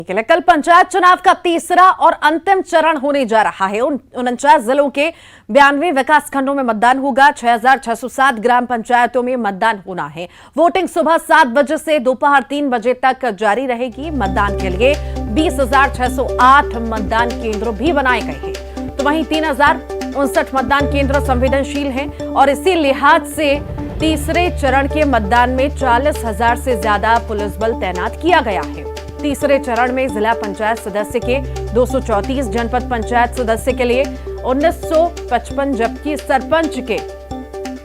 कल पंचायत चुनाव का तीसरा और अंतिम चरण होने जा रहा है। 49 जिलों के 92 विकास खंडों में मतदान होगा। 6607 ग्राम पंचायतों में मतदान होना है। वोटिंग सुबह 7 बजे से दोपहर 3 बजे तक जारी रहेगी। मतदान के लिए 20,608 मतदान केंद्र भी बनाए गए हैं, तो वहीं 3059 मतदान केंद्र संवेदनशील हैं और इसी लिहाज से तीसरे चरण के मतदान में 40,000 से ज्यादा पुलिस बल तैनात किया गया है। तीसरे चरण में जिला पंचायत सदस्य के 234, जनपद पंचायत सदस्य के लिए 1955, जबकि सरपंच के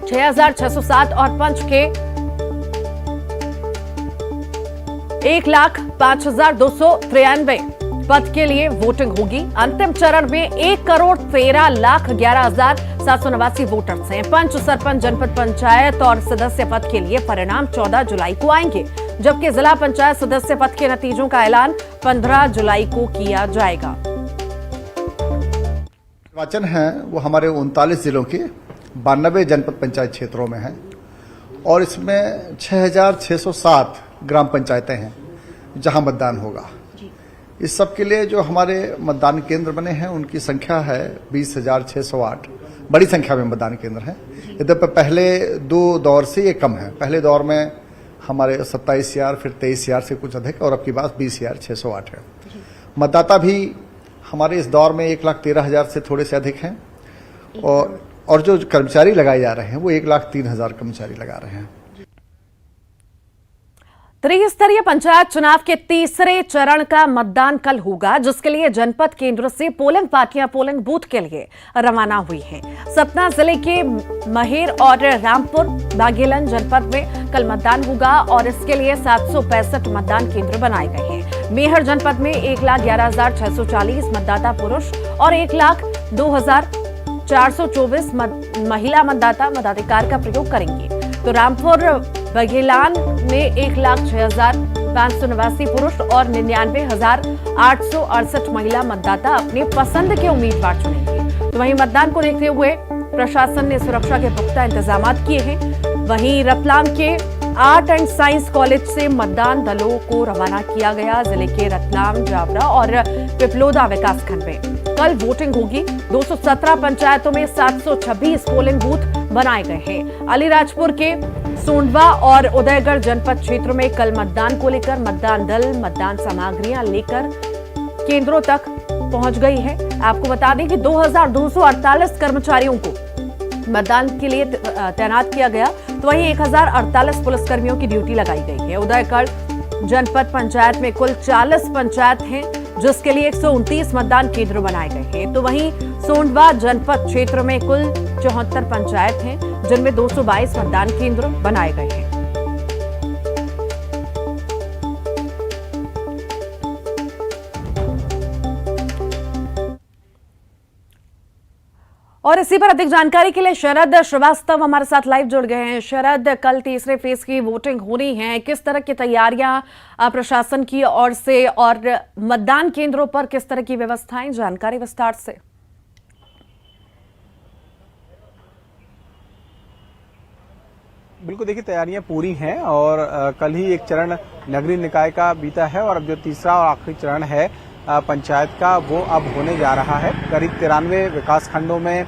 6,607 और पंच के 1,05,293 पद के लिए वोटिंग होगी। अंतिम चरण में 1,13,11,789 वोटर्स हैं। पंच, सरपंच, जनपद पंचायत और सदस्य पद के लिए परिणाम 14 जुलाई को आएंगे, जबकि जिला पंचायत सदस्य पद के नतीजों का ऐलान 15 जुलाई को किया जाएगा। निर्वाचन है वो हमारे 39 जिलों के 92 जनपद पंचायत क्षेत्रों में है और इसमें 6,607 ग्राम पंचायतें हैं जहां मतदान होगा। इस सब के लिए जो हमारे मतदान केंद्र बने हैं उनकी संख्या है 20,608। बड़ी संख्या में मतदान केंद्र हैं। यद्यपि पहले 2 दौर से ये कम है। पहले दौर में हमारे 27,000, फिर 23,000 से कुछ अधिक और अब की बात 20,608 है। मतदाता भी हमारे इस दौर में 1,13,000 से थोड़े से अधिक हैं और जो कर्मचारी लगाए जा रहे हैं वो 1,03,000 कर्मचारी लगा रहे हैं। त्रिस्तरीय पंचायत चुनाव के तीसरे चरण का मतदान कल होगा, जिसके लिए जनपद केंद्र से पोलिंग पार्टियां पोलिंग बूथ के लिए रवाना हुई हैं। सतना जिले के महेर और रामपुर बागेलन जनपद में कल मतदान होगा और इसके लिए 765 मतदान केंद्र बनाए गए हैं। मेहर जनपद में 1,11,640 मतदाता पुरुष और 1,02,424 महिला मतदाता मताधिकार का प्रयोग करेंगे। तो रामपुर बघेलान में 1,06,589 पुरुष और 99,868 महिला मतदाता अपने पसंद के उम्मीदवार चुनेंगे। तो वहीं मतदान को देखते हुए प्रशासन ने सुरक्षा के पुख्ता इंतजाम किए हैं। वहीं रतलाम के आर्ट एंड साइंस कॉलेज से मतदान दलों को रवाना किया गया। जिले के रतलाम, जावरा और पिपलोदा विकासखंड में कल वोटिंग होगी। 217 पंचायतों में 726 पोलिंग बूथ बनाए गए हैं। अलीराजपुर के सोंडवा और उदयगढ़ जनपद क्षेत्र में कल मतदान को लेकर मतदान दल मतदान सामग्रियां लेकर केंद्रों तक पहुंच गई है। आपको बता दें कि 2,248 कर्मचारियों को मतदान के लिए तैनात किया गया, तो वहीं 1,048 पुलिसकर्मियों की ड्यूटी लगाई गई है। उदयगढ़ जनपद पंचायत में कुल 40 पंचायत हैं, जिसके लिए 129 मतदान केंद्र बनाए गए हैं। तो वहीं सोंडवा जनपद क्षेत्र में कुल 74 पंचायत हैं, जिनमें 222 मतदान केंद्र बनाए गए हैं। और इसी पर अधिक जानकारी के लिए शरद श्रीवास्तव हमारे साथ लाइव जुड़ गए हैं। शरद, कल तीसरे फेज की वोटिंग होनी है, किस तरह की तैयारियां प्रशासन की ओर से और मतदान केंद्रों पर किस तरह की व्यवस्थाएं, जानकारी विस्तार से। बिल्कुल, देखिए तैयारियां पूरी हैं और कल ही एक चरण नगरीय निकाय का बीता है और अब जो तीसरा और आखिरी चरण है पंचायत का वो अब होने जा रहा है। करीब 93 विकास खंडों में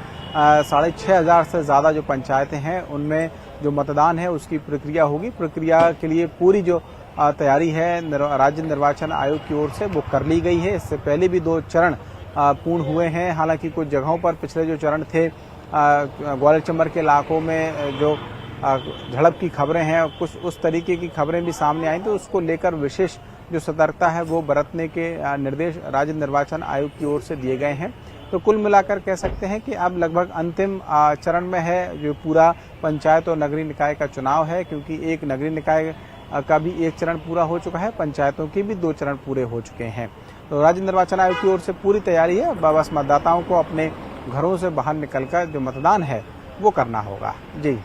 6,500 से ज्यादा जो पंचायतें हैं उनमें जो मतदान है उसकी प्रक्रिया होगी। प्रक्रिया के लिए पूरी जो तैयारी है राज्य निर्वाचन आयोग की ओर से वो कर ली गई है। इससे पहले भी 2 चरण पूर्ण हुए हैं। हालांकि कुछ जगहों पर पिछले जो चरण थे ग्वालियर चंबल के इलाकों में जो झड़प की खबरें हैं, कुछ उस तरीके की खबरें भी सामने आई, तो उसको लेकर विशेष जो सतर्कता है वो बरतने के निर्देश राज्य निर्वाचन आयोग की ओर से दिए गए हैं। तो कुल मिलाकर कह सकते हैं कि अब लगभग अंतिम चरण में है जो पूरा पंचायत और नगरीय निकाय का चुनाव है, क्योंकि एक नगरीय निकाय का भी 1 चरण पूरा हो चुका है, पंचायतों के भी 2 चरण पूरे हो चुके हैं। तो राज्य निर्वाचन आयोग की ओर से पूरी तैयारी है। बस मतदाताओं को अपने घरों से बाहर निकलकर जो मतदान है वो करना होगा। जी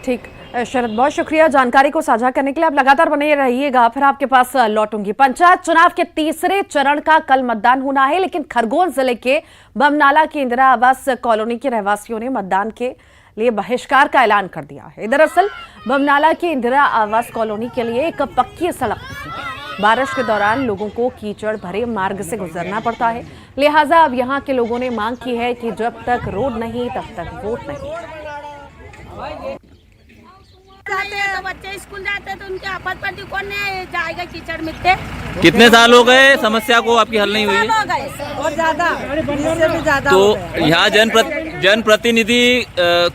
ठीक, शरद, बहुत शुक्रिया जानकारी को साझा करने के लिए। आप लगातार बने रहिएगा, फिर आपके पास लौटूंगी। पंचायत चुनाव के तीसरे चरण का कल मतदान होना है, लेकिन खरगोन जिले के बमनाला के इंदिरा आवास कॉलोनी के रहवासियों ने मतदान के लिए बहिष्कार का ऐलान कर दिया है। दरअसल बमनाला की इंदिरा आवास कॉलोनी के लिए एक पक्की सड़क नहीं। बारिश के दौरान लोगों को कीचड़ भरे मार्ग से गुजरना पड़ता है, लिहाजा अब यहाँ के लोगों ने मांग की है कि जब तक रोड नहीं तब तक वोट नहीं। जाते हैं तो बच्चे स्कूल जाते हैं तो उनके आफत पर कौन जाएगा कीचड़ मिट्टे। कितने साल हो गए समस्या को आपकी हल नहीं हुई है? हो गए और ज्यादा, इससे भी ज्यादा तो हो गए। यहाँ जनप्रतिनिधि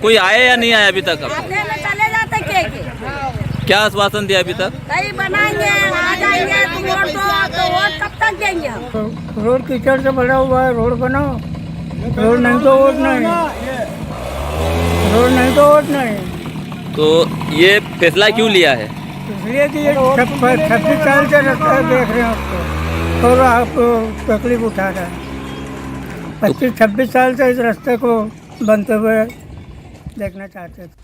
कोई आए या नहीं आया अभी तक? आते हैं चले जाते के क्या आश्वासन दिया अभी तक? कहीं बनाएंगे, आ जाएंगे तो वोट दो, तो वोट कब तक देंगे हम? रोड कीचड़ से भरा हुआ है, रोड बनाओ। रोड नहीं तो वोट नहीं, रोड नहीं तो वोट नहीं। तो ये फैसला क्यों लिया है? इसलिए कि ये 26 साल से रास्ता देख रहे हैं आपको और आप तकलीफ उठा रहे हैं। 25-26 साल से इस रास्ते को बनते हुए देखना चाहते थे।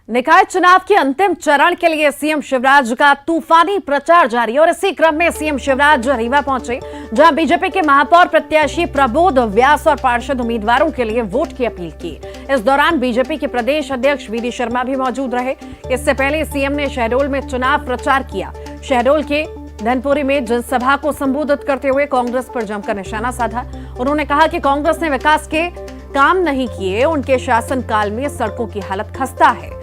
निकाय चुनाव के अंतिम चरण के लिए सीएम शिवराज का तूफानी प्रचार जारी और इसी क्रम में सीएम शिवराज रीवा पहुंचे, जहां बीजेपी के महापौर प्रत्याशी प्रबोध व्यास और पार्षद उम्मीदवारों के लिए वोट की अपील की। इस दौरान बीजेपी के प्रदेश अध्यक्ष वीडी शर्मा भी मौजूद रहे। इससे पहले सीएम ने शहडोल में चुनाव प्रचार किया। शहडोल के धनपुरी में जनसभा को संबोधित करते हुए कांग्रेस पर जमकर निशाना साधा। उन्होंने कहा कि कांग्रेस ने विकास के काम नहीं किए, उनके शासनकाल में सड़कों की हालत खस्ता है।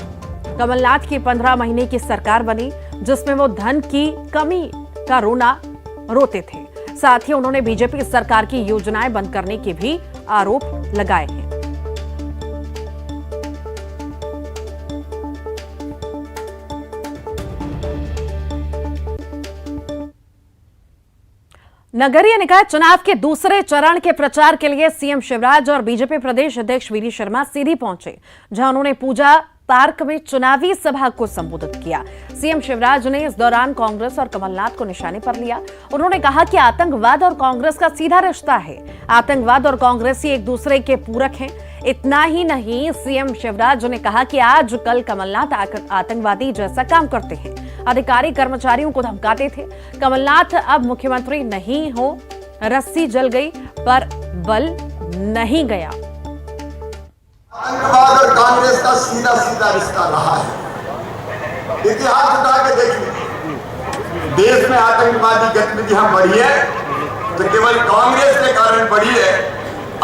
कमलनाथ की 15 महीने की सरकार बनी, जिसमें वो धन की कमी का रोना रोते थे। साथ ही उन्होंने बीजेपी सरकार की योजनाएं बंद करने के भी आरोप लगाए हैं। नगरीय निकाय चुनाव के दूसरे चरण के प्रचार के लिए सीएम शिवराज और बीजेपी प्रदेश अध्यक्ष वीडी शर्मा सीधी पहुंचे, जहां उन्होंने पूजा पार्क में चुनावी सभा को संबोधित किया। सीएम शिवराज ने इस दौरान कांग्रेस और कमलनाथ को निशाने पर लिया। उन्होंने कहा कि आतंकवाद और कांग्रेस का सीधा रिश्ता है। आतंकवाद और कांग्रेस ही एक दूसरे के पूरक हैं। इतना ही नहीं, सीएम शिवराज ने कहा कि आज कल कमलनाथ आतंकवादी जैसा काम करते हैं, अधिकारी कर्मचारियों को धमकाते थे। कमलनाथ अब मुख्यमंत्री नहीं हो, रस्सी जल गई पर बल नहीं गया। आतंकवाद और कांग्रेस का सीधा सीधा रिश्ता रहा है। इतिहास उठा के देखिए, देश में आतंकवादी गतिविधियां बढ़ी है तो केवल कांग्रेस के कारण बढ़ी है।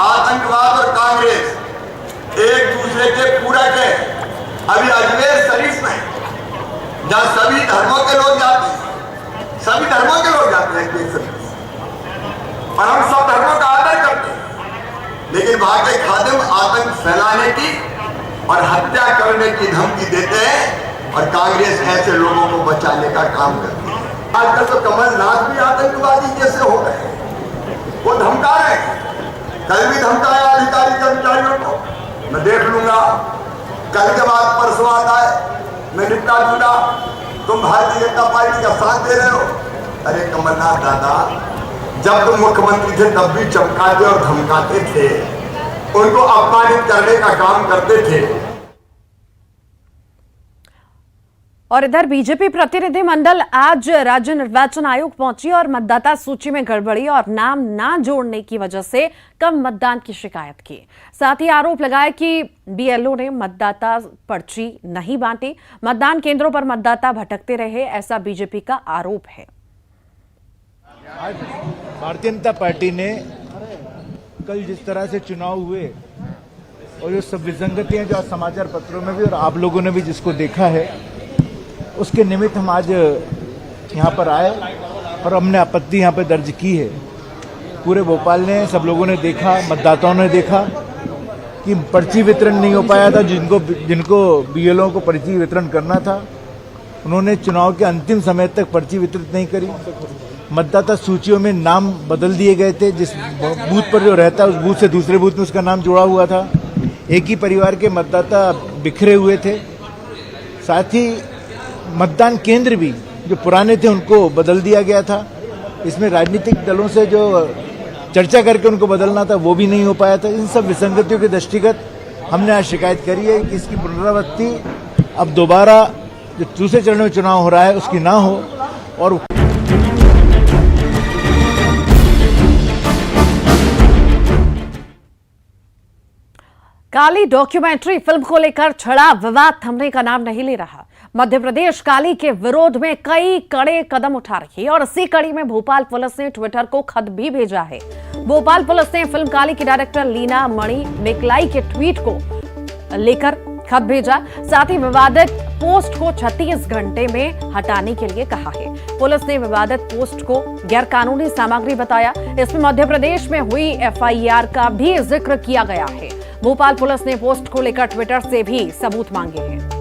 आतंकवाद और कांग्रेस एक दूसरे के पूरक है। अभी अजमेर शरीफ में जहां सभी धर्मों के लोग जाते हैं, सभी धर्मों के लोग जाते हैं और हम सब धर्मों का आदर करते हैं, लेकिन वहां के खादिम आतंक फैलाने की और हत्या करने की धमकी देते हैं और कांग्रेस ऐसे लोगों को बचाने का काम करती है। आजकल तो कमलनाथ भी आतंकवादी जैसे हो गए, वो धमका रहे हैं। कल भी धमकाया अधिकारी कर्मचारियों को, मैं देख लूंगा, कल के बाद परसों आता है मैं निपटा दूंगा, तुम भारतीय जनता पार्टी का साथ दे रहे हो। अरे कमलनाथ दादा, जब तुम मुख्यमंत्री थे तब भी चमकाते और धमकाते थे, उनको अपमानित करने का काम करते थे। और इधर बीजेपी प्रतिनिधिमंडल आज राज्य निर्वाचन आयोग पहुंची और मतदाता सूची में गड़बड़ी और नाम ना जोड़ने की वजह से कम मतदान की शिकायत की। साथ ही आरोप लगाया कि बीएलओ ने मतदाता पर्ची नहीं बांटी, मतदान केंद्रों पर मतदाता भटकते रहे, ऐसा बीजेपी का आरोप है। आज भारतीय जनता पार्टी ने कल जिस तरह से चुनाव हुए और जो सब विसंगतियां जो समाचार पत्रों में भी और आप लोगों ने भी जिसको देखा है, उसके निमित्त हम आज यहाँ पर आए और हमने आपत्ति यहाँ पर दर्ज की है। पूरे भोपाल ने, सब लोगों ने देखा, मतदाताओं ने देखा कि पर्ची वितरण नहीं हो पाया था। जिनको बीएलओ को पर्ची वितरण करना था, उन्होंने चुनाव के अंतिम समय तक पर्ची वितरित नहीं करी। मतदाता सूचियों में नाम बदल दिए गए थे, जिस बूथ पर जो रहता है उस बूथ से दूसरे बूथ में उसका नाम जोड़ा हुआ था। एक ही परिवार के मतदाता बिखरे हुए थे। साथ ही मतदान केंद्र भी जो पुराने थे उनको बदल दिया गया था। इसमें राजनीतिक दलों से जो चर्चा करके उनको बदलना था वो भी नहीं हो पाया था। इन सब विसंगतियों के दृष्टिगत हमने आज शिकायत करी है कि इसकी पुनरावृत्ति अब दोबारा जो दूसरे चरण में चुनाव हो रहा है उसकी ना हो और काली डॉक्यूमेंट्री फिल्म को लेकर छिड़ा विवाद थमने का नाम नहीं ले रहा। मध्य प्रदेश काली के विरोध में कई कड़े कदम उठा रही है और इसी कड़ी में भोपाल पुलिस ने ट्विटर को खत भी भेजा है। भोपाल पुलिस ने फिल्म काली की डायरेक्टर लीना मणि मेकलाई के ट्वीट को लेकर खत भेजा, साथ ही विवादित पोस्ट को 36 घंटे में हटाने के लिए कहा है। पुलिस ने विवादित पोस्ट को गैरकानूनी सामग्री बताया। इसमें मध्य प्रदेश में हुई एफआईआर का भी जिक्र किया गया है। भोपाल पुलिस ने पोस्ट को लेकर ट्विटर से भी सबूत मांगे हैं।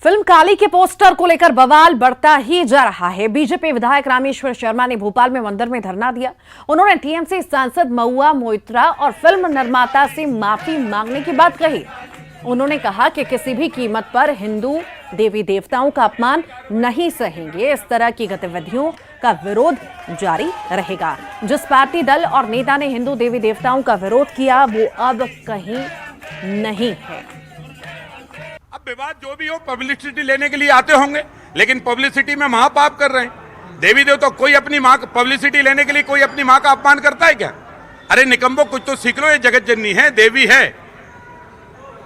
फिल्म काली के पोस्टर को लेकर बवाल बढ़ता ही जा रहा है। बीजेपी विधायक रामेश्वर शर्मा ने भोपाल में मंदिर में धरना दिया। उन्होंने टीएमसी सांसद महुआ मोइत्रा और फिल्म निर्माता से माफी मांगने की बात कही। उन्होंने कहा कि किसी भी कीमत पर हिंदू देवी देवताओं का अपमान नहीं सहेंगे। इस तरह की गतिविधियों का विरोध जारी रहेगा। जिस पार्टी, दल और नेता ने हिंदू देवी देवताओं का विरोध किया वो अब कहीं नहीं है। अब विवाद जो भी हो, पब्लिसिटी लेने के लिए आते होंगे, लेकिन पब्लिसिटी में महापाप कर रहे हैं। देवी देवता कोई अपनी माँ पब्लिसिटी लेने के लिए कोई अपनी माँ का अपमान करता है क्या? अरे निकम्बो, कुछ तो सीख लो। ये जगत जननी है, देवी है,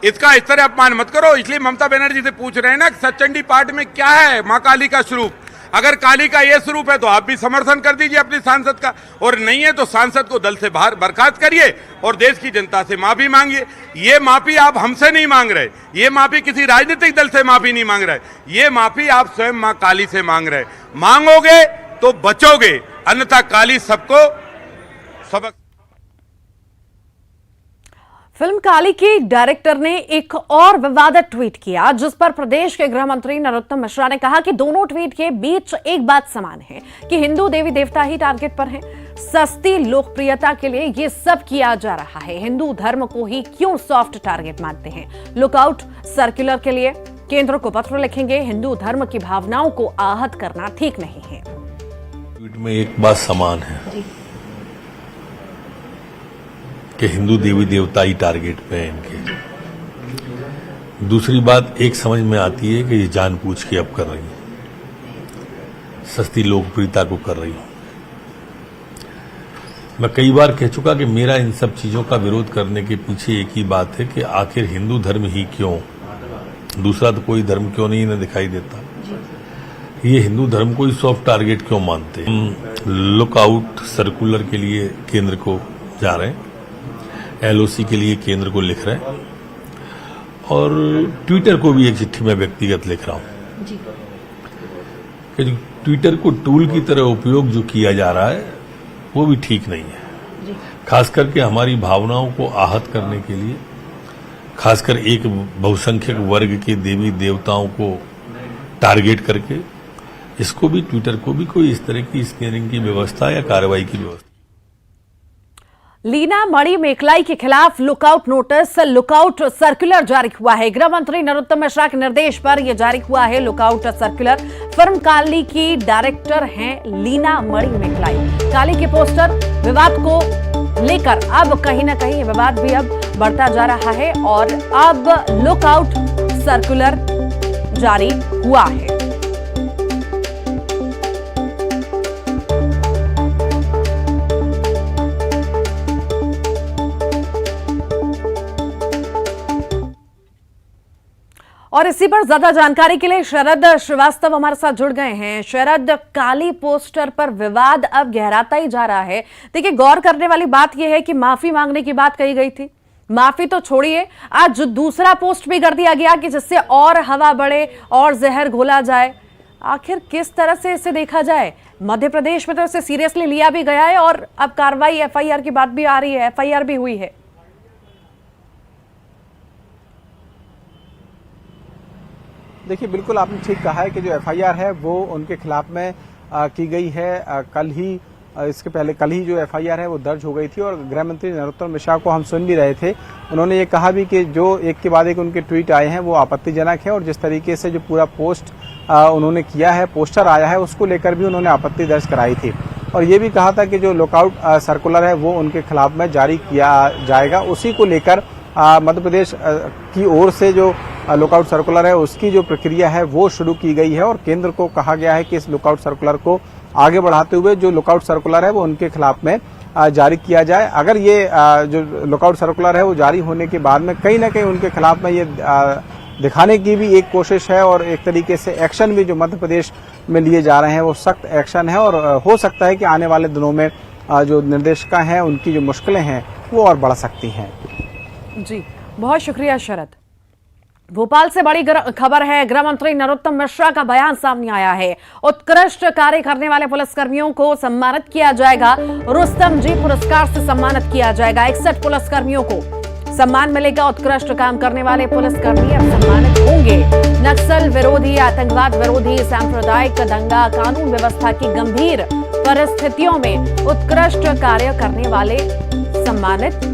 इसका इस तरह अपमान मत करो। इसलिए ममता बनर्जी से पूछ रहे हैं ना, सचंडी पाठ में क्या है माँ काली का स्वरूप? अगर काली का ये स्वरूप है तो आप भी समर्थन कर दीजिए अपनी सांसद का, और नहीं है तो सांसद को दल से बाहर बर्खास्त करिए और देश की जनता से माफी मांगिए। ये माफी आप हमसे नहीं मांग रहे, ये माफी किसी राजनीतिक दल से माफी नहीं मांग रहे, ये माफी आप स्वयं मां काली से मांग रहे। मांगोगे तो बचोगे, अन्यथा काली सबको सबक। फिल्म काली की डायरेक्टर ने एक और विवादित ट्वीट किया, जिस पर प्रदेश के गृह मंत्री नरोत्तम मिश्रा ने कहा कि दोनों ट्वीट के बीच एक बात समान है कि हिंदू देवी देवता ही टारगेट पर हैं। सस्ती लोकप्रियता के लिए ये सब किया जा रहा है। हिंदू धर्म को ही क्यों सॉफ्ट टारगेट मानते हैं? लुकआउट सर्कुलर के लिए केंद्र को पत्र लिखेंगे। हिंदू धर्म की भावनाओं को आहत करना ठीक नहीं है। ट्वीट में एक बात समान है कि हिंदू देवी देवता ही टारगेट पे हैं इनके। दूसरी बात एक समझ में आती है कि ये जानबूझ के अब कर रही है, सस्ती लोकप्रियता को कर रही हूं। मैं कई बार कह चुका कि मेरा इन सब चीजों का विरोध करने के पीछे एक ही बात है कि आखिर हिंदू धर्म ही क्यों, दूसरा तो कोई धर्म क्यों नहीं इन्हें दिखाई देता। ये हिंदू धर्म को ही सॉफ्ट टारगेट क्यों मानते हैं? लुकआउट सर्कुलर के लिए केंद्र को जा रहे हैं, एलओसी के लिए केंद्र को लिख रहे हैं, और ट्विटर को भी एक चिट्ठी में व्यक्तिगत लिख रहा हूं कि ट्विटर को टूल की तरह उपयोग जो किया जा रहा है वो भी ठीक नहीं है। खास करके हमारी भावनाओं को आहत करने के लिए, खासकर एक बहुसंख्यक वर्ग के देवी देवताओं को टारगेट करके, इसको भी, ट्विटर को भी कोई इस तरह की स्कैनिंग की व्यवस्था या कार्रवाई की व्यवस्था। लीना मणि मेकलाई के खिलाफ लुकआउट नोटिस, लुकआउट सर्कुलर जारी हुआ है। गृह मंत्री नरोत्तम मिश्रा के निर्देश पर यह जारी हुआ है लुकआउट सर्कुलर। फिल्म काली की डायरेक्टर हैं लीना मणि मेकलाई। काली के पोस्टर विवाद को लेकर अब कहीं ना कहीं विवाद भी अब बढ़ता जा रहा है और अब लुकआउट सर्कुलर जारी हुआ है। और इसी पर ज्यादा जानकारी के लिए शरद श्रीवास्तव हमारे साथ जुड़ गए हैं। शरद, काली पोस्टर पर विवाद अब गहराता ही जा रहा है। देखिए, गौर करने वाली बात यह है कि माफी मांगने की बात कही गई थी, माफी तो छोड़िए, आज दूसरा पोस्ट भी कर दिया गया कि जिससे और हवा बढ़े और जहर घोला जाए। आखिर किस तरह से इसे देखा जाए? मध्य प्रदेश में तो इसे सीरियसली लिया भी गया है और अब कार्रवाई, एफआईआर की बात भी आ रही है, एफआईआर भी हुई है। देखिए, बिल्कुल आपने ठीक कहा है कि जो एफआईआर है वो उनके खिलाफ में की गई है। कल ही, इसके पहले कल ही जो एफआईआर है वो दर्ज हो गई थी और गृह मंत्री नरोत्तम मिश्रा को हम सुन भी रहे थे। उन्होंने ये कहा भी कि जो एक के बाद एक उनके ट्वीट आए हैं वो आपत्तिजनक है और जिस तरीके से जो पूरा पोस्ट उन्होंने किया है, पोस्टर आया है, उसको लेकर भी उन्होंने आपत्ति दर्ज कराई थी। और ये भी कहा था कि जो लुकआउट सर्कुलर है वो उनके खिलाफ में जारी किया जाएगा। उसी को लेकर मध्य प्रदेश की ओर से जो लुकआउट सर्कुलर है उसकी जो प्रक्रिया है वो शुरू की गई है और केंद्र को कहा गया है कि इस लुकआउट सर्कुलर को आगे बढ़ाते हुए जो लुकआउट सर्कुलर है वो उनके खिलाफ में जारी किया जाए। अगर ये जो लुकआउट सर्कुलर है वो जारी होने के बाद में कहीं ना कहीं उनके खिलाफ में ये दिखाने की भी एक कोशिश है और एक तरीके से एक्शन भी जो मध्य प्रदेश में लिए जा रहे हैं वो सख्त एक्शन है और हो सकता है कि आने वाले दिनों में जो निर्देशिका हैं उनकी जो मुश्किलें हैं वो और बढ़ सकती हैं। जी बहुत शुक्रिया शरद। भोपाल से बड़ी खबर है, गृह मंत्री नरोत्तम मिश्रा का बयान सामने आया है। उत्कृष्ट कार्य करने वाले पुलिसकर्मियों को सम्मानित किया जाएगा। रुस्तम जी पुरस्कार से सम्मानित किया जाएगा। 61 पुलिसकर्मियों को सम्मान मिलेगा। उत्कृष्ट काम करने वाले पुलिसकर्मी अब सम्मानित होंगे। नक्सल विरोधी, आतंकवाद विरोधी, सांप्रदायिक दंगा, कानून व्यवस्था की गंभीर परिस्थितियों में उत्कृष्ट कार्य करने वाले सम्मानित